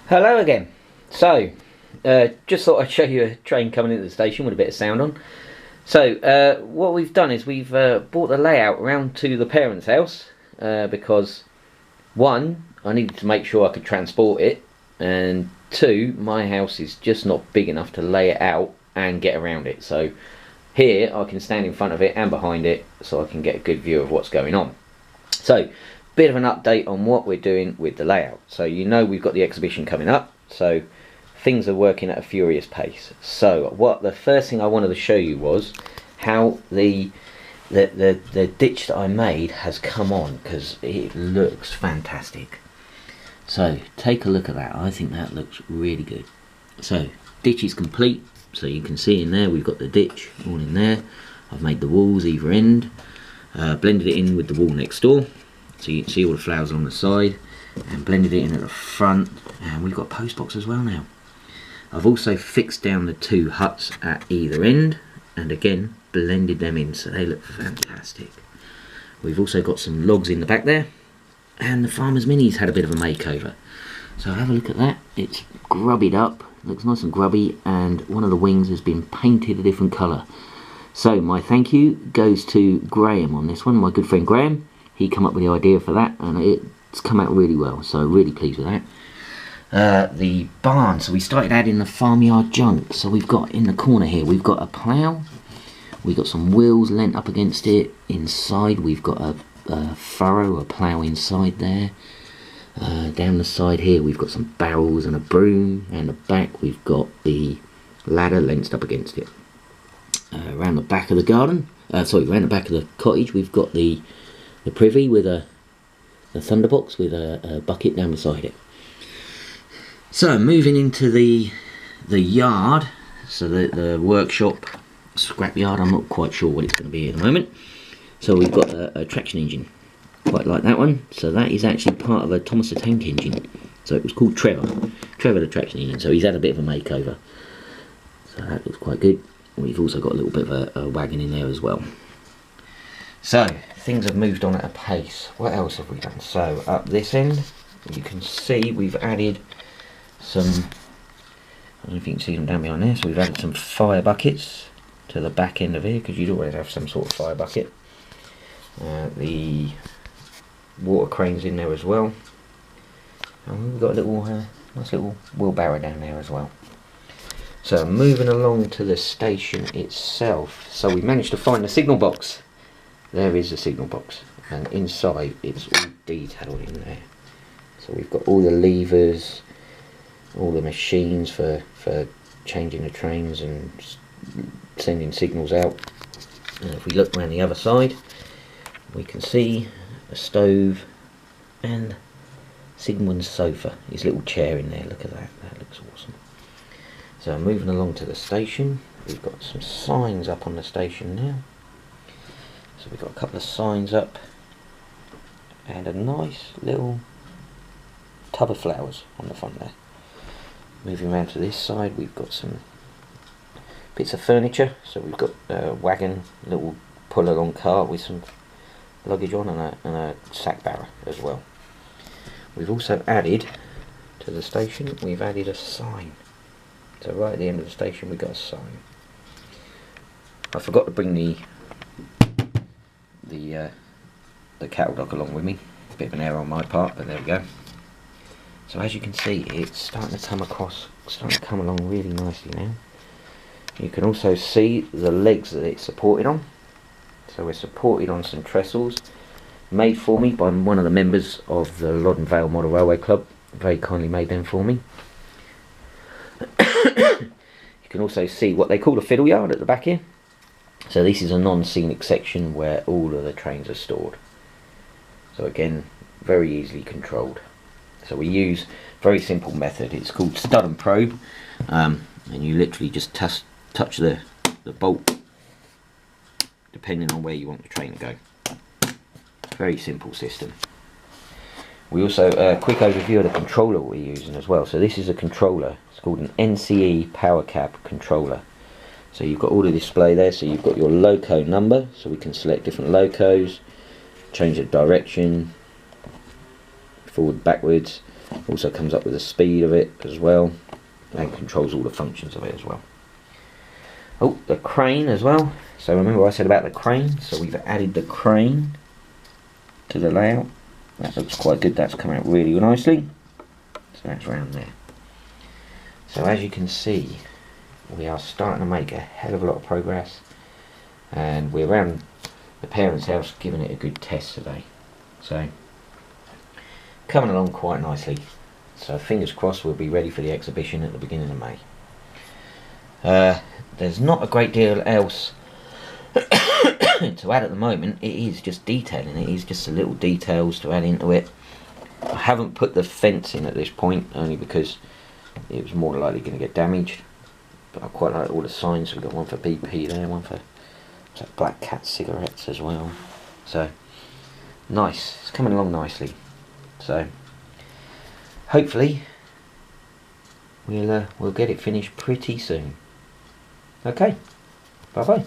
Hello again. So, just thought I'd show you a train coming into the station with a bit of sound on. So, what we've done is we've brought the layout around to the parents' house because, one, I needed to make sure I could transport it, and two, my house is just not big enough to lay it out and get around it. So, here I can stand in front of it and behind it so I can get a good view of what's going on. So, bit of an update on what we're doing with the layout. So you know we've got the exhibition coming up, so things are working at a furious pace. So what the first thing I wanted to show you was how the ditch that I made has come on, because it looks fantastic. So take a look at that. I think that looks really good. So ditch is complete, so you can see in there we've got the ditch all in there. I've made the walls either end, blended it in with the wall next door, so you can see all the flowers on the side, and blended it in at the front, and we've got a post box as well now. I've also fixed down the two huts at either end, and again blended them in so they look fantastic. We've also got some logs in the back there, and the Farmer's Mini's had a bit of a makeover. So have a look at that. It's grubbied up, looks nice and grubby, and one of the wings has been painted a different colour. So my thank you goes to Graham on this one, my good friend Graham. He come up with the idea for that, and it's come out really well, so really pleased with that. The barn, so we started adding the farmyard junk. So we've got in the corner here, we've got a plough, we've got some wheels lent up against it. Inside we've got a furrow, a plough inside there. Down the side here we've got some barrels and a broom, and the back we've got the ladder lent up against it. Around the back of the garden, around the back of the cottage, we've got the privy with a thunderbox with a bucket down beside it. So moving into the yard, so the workshop, scrap yard, I'm not quite sure what it's going to be at the moment. So we've got a traction engine, quite like that one. So that is actually part of a Thomas the Tank engine. So it was called Trevor the traction engine, so he's had a bit of a makeover. So that looks quite good. We've also got a little bit of a wagon in there as well. So, things have moved on at a pace. What else have we done? So, up this end, you can see we've added some, I don't know if you can see them down behind there, so we've added some fire buckets to the back end of here, because you'd always have some sort of fire bucket. The water crane's in there as well. And we've got a little, nice little wheelbarrow down there as well. So, moving along to the station itself. So, we managed to find the signal box. There is a signal box, and inside it's all detailed in there. So we've got all the levers, all the machines for changing the trains and sending signals out. And if we look around the other side, we can see a stove and Sigmund's sofa, his little chair in there. Look at that, that looks awesome. So moving along to the station, we've got some signs up on the station now. So we've got a couple of signs up and a nice little tub of flowers on the front there. Moving around to this side, we've got some bits of furniture. So we've got a wagon, a little pull along cart with some luggage on, and a sack barrow as well. We've also added to the station, we've added a sign. So right at the end of the station we've got a sign. I forgot to bring the cattle dock along with me. A bit of an error on my part, but there we go. So as you can see, it's starting to come along really nicely now. You can also see the legs that it's supported on. So we're supported on some trestles made for me by one of the members of the Loddon Vale Model Railway Club. Very kindly made them for me. You can also see what they call a fiddle yard at the back here. So this is a non-scenic section where all of the trains are stored. So again, very easily controlled. So we use a very simple method. It's called stud and probe, and you literally just touch the bolt depending on where you want the train to go. Very simple system. We also, a quick overview of the controller we're using as well. So this is a controller. It's called an NCE power cab controller. So you've got all the display there, so you've got your loco number, so we can select different locos, change the direction, forward, backwards, Also comes up with the speed of it as well, and controls all the functions of it as well. Oh, the crane as well. So remember I said about the crane, so we've added the crane to the layout. That looks quite good, that's come out really nicely. So that's around there. So as you can see, we are starting to make a hell of a lot of progress, and we're around the parents' house giving it a good test today. So coming along quite nicely. So fingers crossed we'll be ready for the exhibition at the beginning of May. There's not a great deal else to add at the moment. It is just detailing, it is just the little details to add into it. I haven't put the fence in at this point, only because it was more likely going to get damaged. But I quite like all the signs. We've got one for BP there, one for Black Cat cigarettes as well. So nice, it's coming along nicely. So hopefully we'll get it finished pretty soon. Okay, bye bye.